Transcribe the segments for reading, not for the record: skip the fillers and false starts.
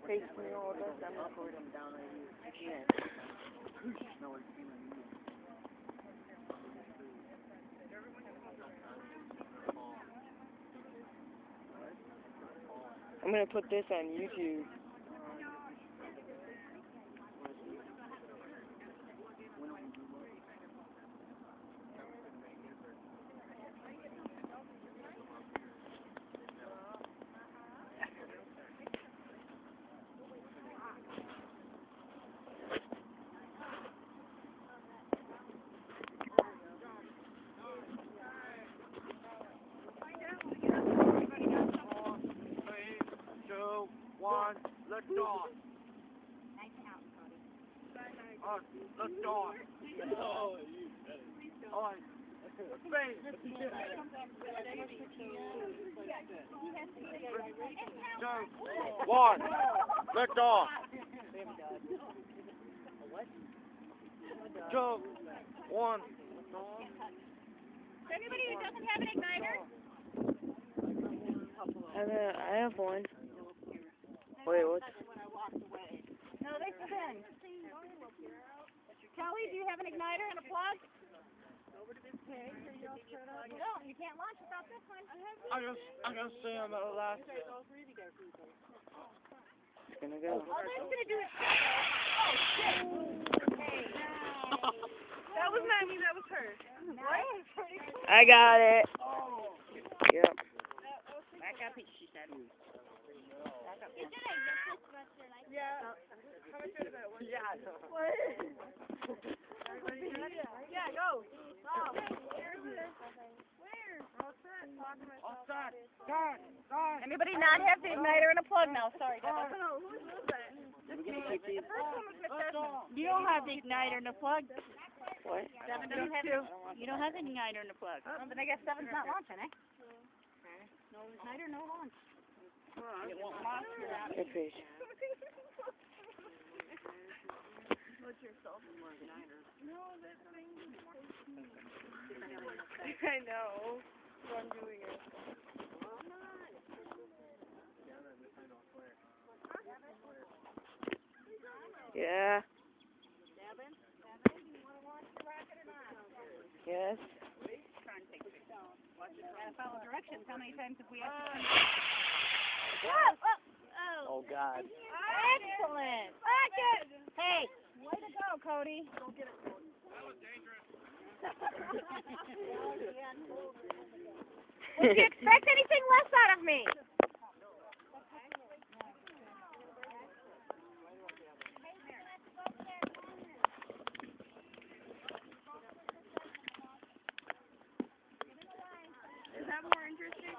Face me all this, I'm recording down right here. I'm gonna put this on YouTube. Let's go. Let's go. On. Space. 2, 1. Let's go. 2, 1. Anybody who doesn't have an igniter? I have one. Wait, what? No, they spin. Kelly, do you have an igniter and a plug? No, you can't launch without this one. I gotta stay on the last bit. It's gonna go. Oh, that's gonna do it. Oh, shit. Hey. That was not me, that was her. Nice. I got it. Yep. Back up, she said. Yeah. How much was that one? Yeah. What? Yeah, go. Stop. Where? All set. Start. Anybody not have the igniter and a plug now? Sorry. Start. No, who was that? The first one was McPherson. You don't have the igniter and the plug. What? Seven doesn't have it. You don't have the igniter and the plug. Oh, then I guess Seven's not launching, eh? No igniter, no launch. It won't launch without it. Good fish. What's your cell phone igniter? No, that thing. I know. So I'm doing it. Yeah. Seven, you want to launch the rocket or not? Yes. Try and take it down. Gotta follow directions. How many times have we asked to Oh God. Excellent. Rocket! Hey, way to go, Cody. Don't get it, Cody. That was dangerous. Would you expect anything less out of me? Is that more interesting?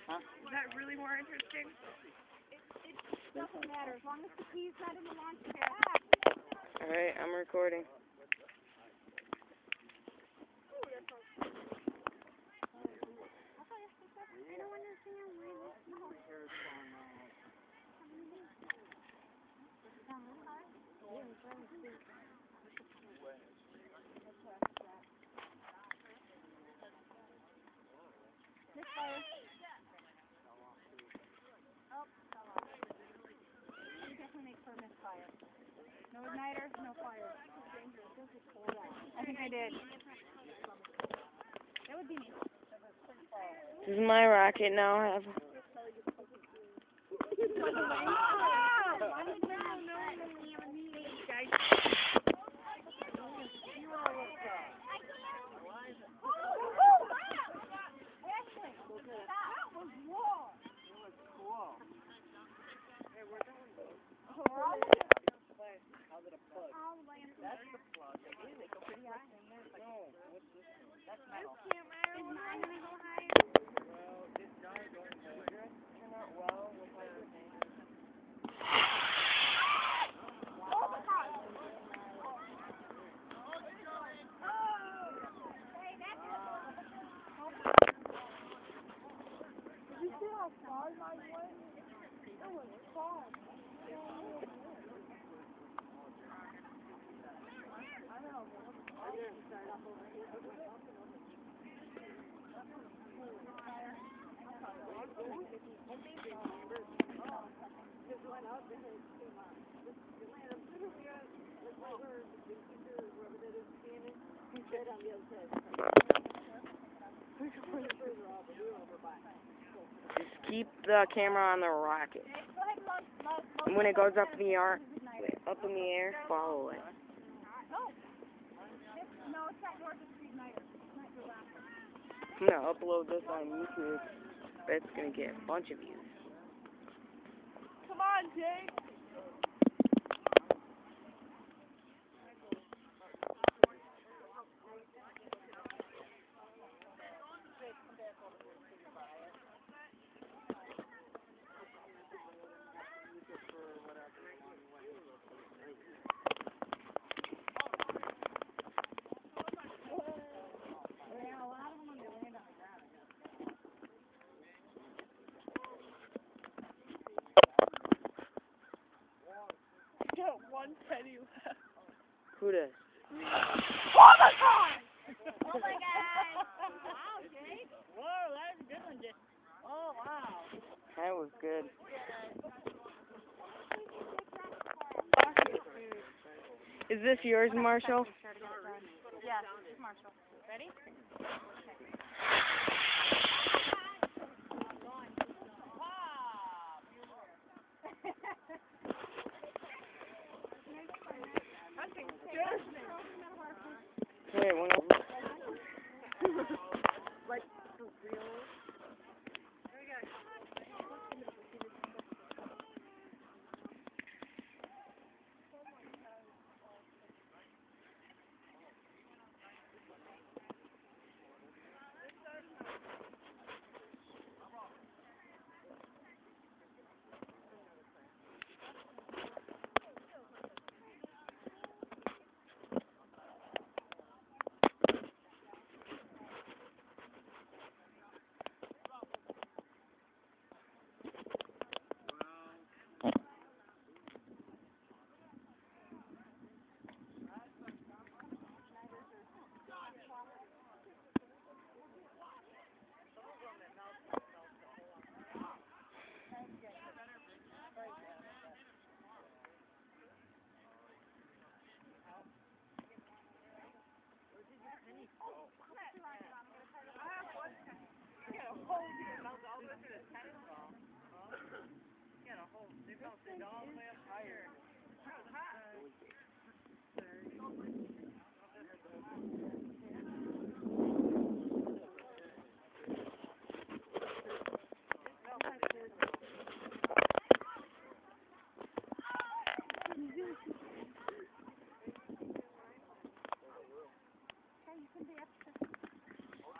Huh? Is that really more interesting? It doesn't matter as long as the key's not in the launch pad. Alright, I'm recording. Misfire. Oh, fell off. You definitely make for a misfire. No igniter, no fire. I think I did. That would be me. This is my rocket now. I have. Ah! That's metal. Is mine gonna go higher? Just keep the camera on the rocket. And when it goes up in the air, follow it. No, it's not yours, it's Igniter. It's not your last one. I'm gonna upload this on YouTube. It's gonna get a bunch of views. Come on, Jake. Got 1 penny left. Who does? Oh my god! Oh my god! Wow, Jake. Whoa, that was a good one, Jake. Oh, wow. That was good. Is this yours, Marshall? Yes, it's Marshall. Ready? Wait, one of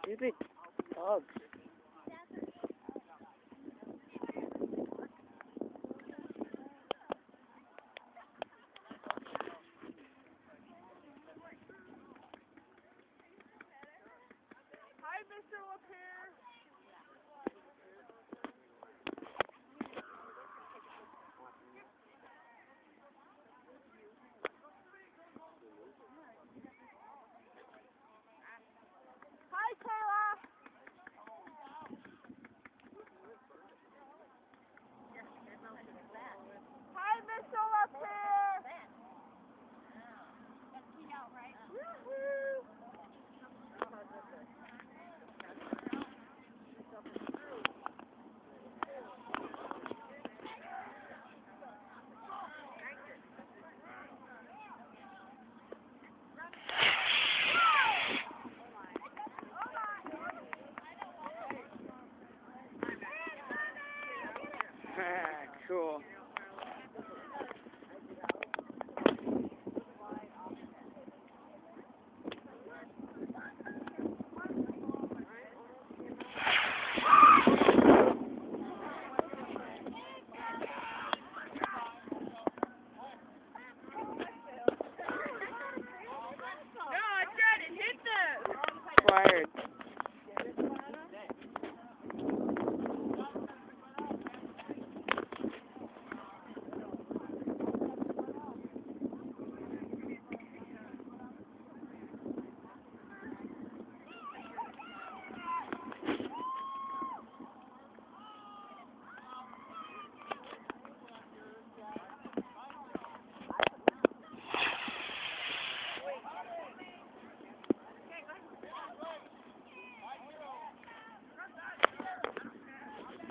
stupid bugs. Hi, Mr. LaPierre. Hi, Kayla. Hi, Mr. LaPierre. That's me out, right? Woo-hoo.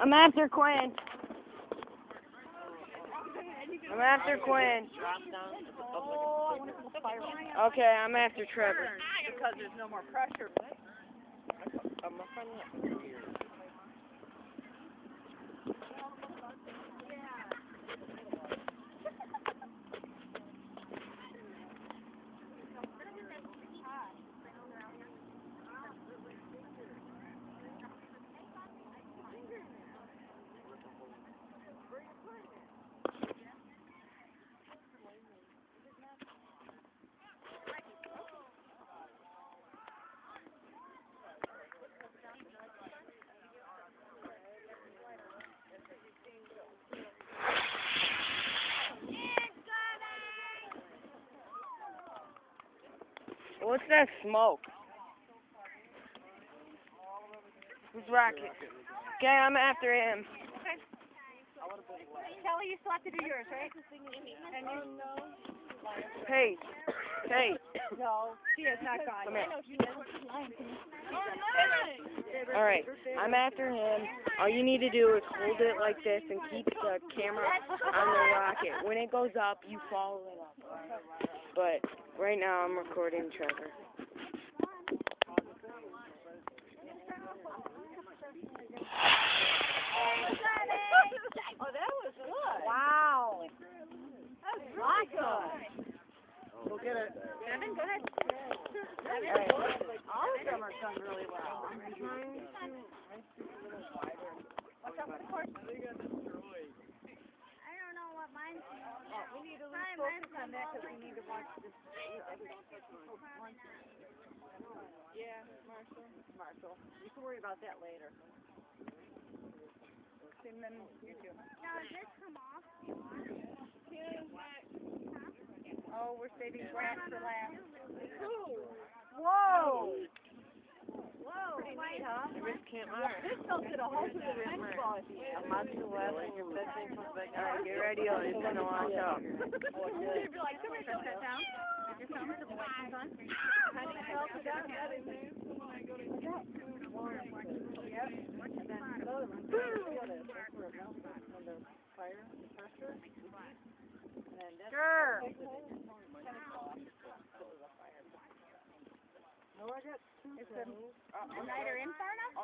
I'm after Quinn. I'm after Quinn. Okay, I'm after Trevor. Because there's no more pressure. What's that smoke? Who's Rocket? Okay, I'm after him. Kelly, you still have to do yours, right? And you Hey. Hey. No, she has not gone. Come here. I know she is. Alright, I'm after him. All you need to do is hold it like this and keep the camera on the rocket. When it goes up, you follow it up. But right now I'm recording Trevor. Oh, that was good. Wow. That was really good. Go get it. Evan, go ahead. All of them are done really well. I'm trying to watch out for the course. I don't know what mine's We need to lose focus on that because we need to watch this. Yeah, Marshall. You can worry about that later. And then you too. Now, does this come off? Oh, we're saving grass for last. Whoa! Whoa. Pretty neat, huh? This can't matter. This felt it a whole to the baseball. I'm on to left and you're pitching from back. Alright, get ready, or it's gonna wash out. You'd be like, come here, set down. Your thumb or the blinds on. Kind of help it out. Yep. And then the other one. Feel this. That's where it bounces from the fire, the pressure. And then that's Sure. No, I got two. Is the Snyder in far enough?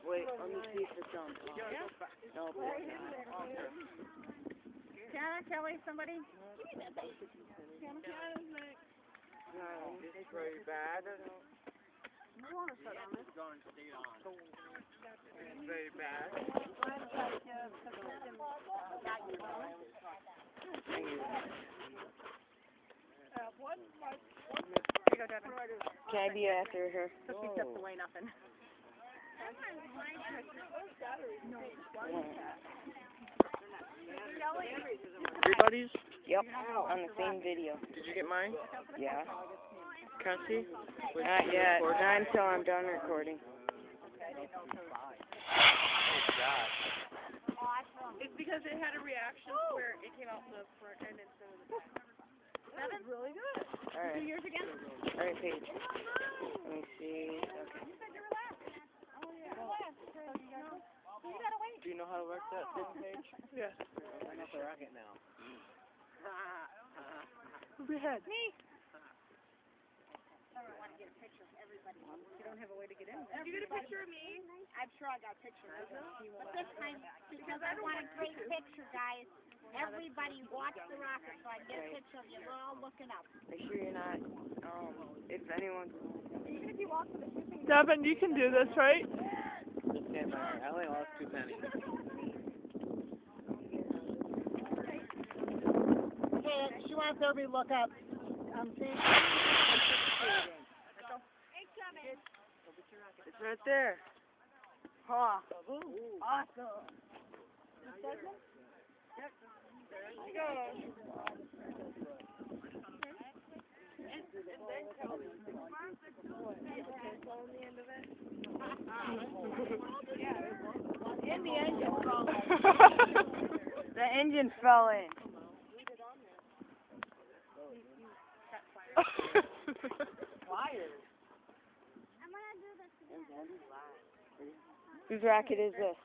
Wait, let me see if it's on. No, Shanna, Kelly, somebody? It's very bad. You want to sit on this? It's very bad. Can I be after her? Cookie steps away, nothing. Everybody's? Yep, on the same video. Did you get mine? Yeah. Can I see? Not yet. Not until I'm done recording. It's because it had a reaction where it came out the front end instead of the back. That was really good. Alright. Do yours again? Alright, Paige. Let me see. Okay. You said you were last. Oh, yeah. Last. So you gotta wait. Do you know how to work that thing, Paige? Yeah. I'm off the rocket now. Move your head. Me. I want to get a picture of everybody. You don't have a way to get in there. Did you get a picture of me? I'm sure I got pictures of it. But this time, because I want a great picture, guys, everybody watch the rocket so I can get a picture of you. We're all looking up. Make sure you're not, if anyone's... Even if you walk to the shipping. Devin, you can do this, right? This can't matter. I only lost 2 pennies. Okay, she wants everybody to look up. See? It's right there. Huh. Awesome. In the engine. The engine fell in. Flyers. I'm going to do this again. Whose rocket is this?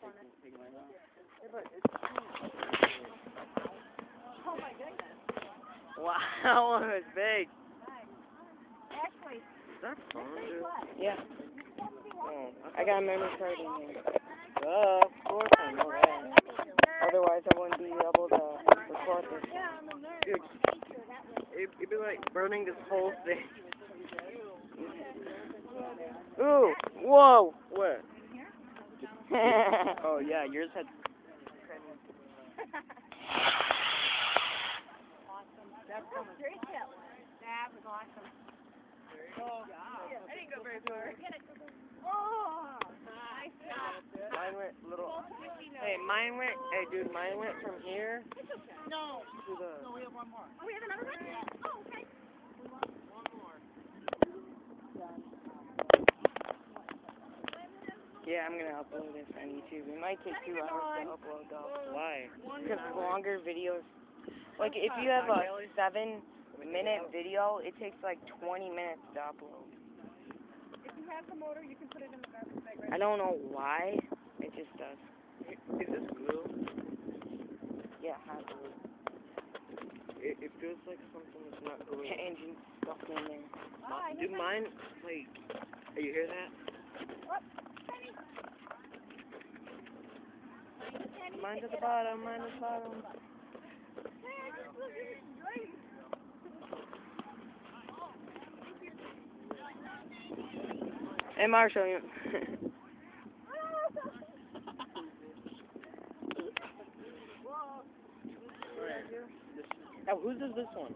Wow, that one was big. Actually, Is that phone, dude? Yeah. Oh, I got a memory card in here. of course I know that. Otherwise, I wouldn't be able to record this. Dude, it'd be like burning this whole thing. Ooh! Whoa! What? Oh yeah, yours had. great kill. That was awesome. I didn't go very far. Oh, nice job. Mine went little. Hey, mine went. Hey, dude, mine went from here No. to the. Oh, we have another one? Oh, okay. Yeah, I'm gonna upload this on YouTube. It might take 2 hours to upload though. Why? Because longer videos, like if you have a 7-minute video, it takes like 20 minutes to upload. If you have the motor, you can put it in the garbage bag right I don't know why, it just does. Is this glue? Yeah, hot glue. It feels like something that's not glue. The engine's stuck in there. Dude, mine, like, you hear that? Mine's at the bottom, mine's at the bottom. Hey Marshall, you... Now, whose is this one?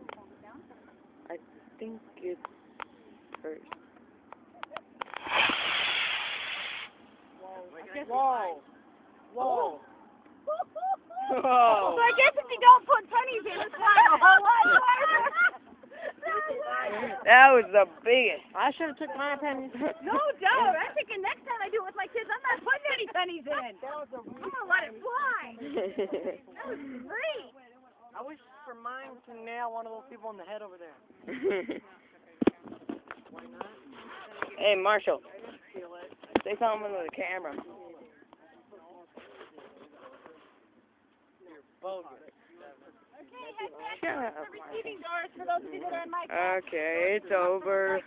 I think it's first. Whoa! Whoa! Whoa! So I guess if you don't put pennies in, it's fine. That was the biggest. I should have took my pennies. No doubt. I'm thinking next time I do it with my kids, I'm not putting any pennies in. I'm gonna let it fly. That was great. I wish for mine to nail one of those people in the head over there. Why not? Hey Marshall, say something to the camera. Bogus. Okay, head back Shut up. to the receiving doors for those of you that are on my Okay, it's over.